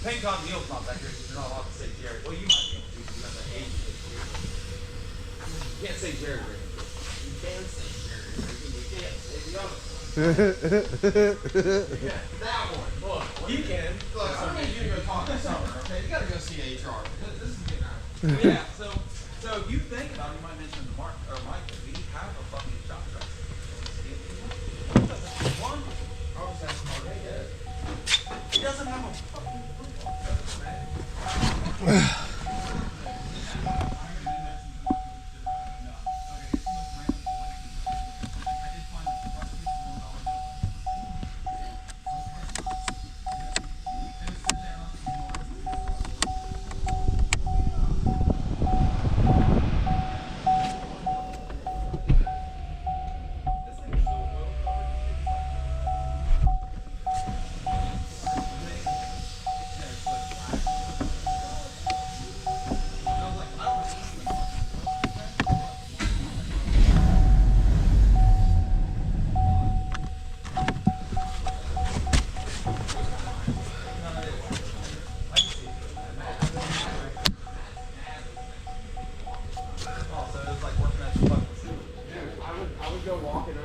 Paint job Neil's not back here because you're not allowed to say Jerry. Well, you might be able to because of age. You can't say Jerry. You can say Jerry. You can't say the other one. Yeah, that one. Look, you can. Look, I'm going to need you to go talk to Summer, okay? You got to go see HR. This is getting out of hand. Yeah, so if you think about it, you might mention Mark or Mike, that we have a fucking shop truck. One, I was asking already. He doesn't have a fucking football coach, man. Walking